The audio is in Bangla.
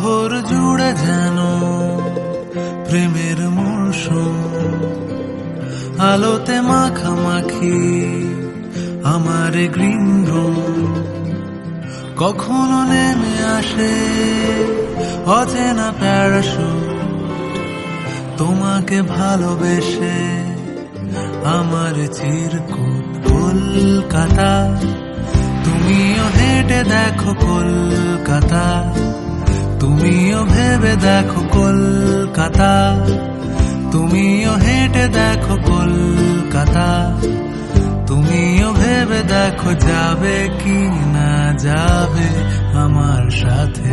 শহর জুড়ে যেন প্রেমের মৌসুম, আলোতে মাখামাখি আমার গ্রিন রুম। কখনো নেমে আসে অচেনা প্যারাশুট, তোমাকে ভালোবেসে আমার চিরকুট। কলকাতা, তুমিও হেঁটে দেখো কলকাতা, তুমিও ভেবে দেখো কলকাতা, তুমিও হেঁটে দেখো কলকাতা, তুমিও ভেবে দেখো যাবে কি না যাবে আমার সাথে।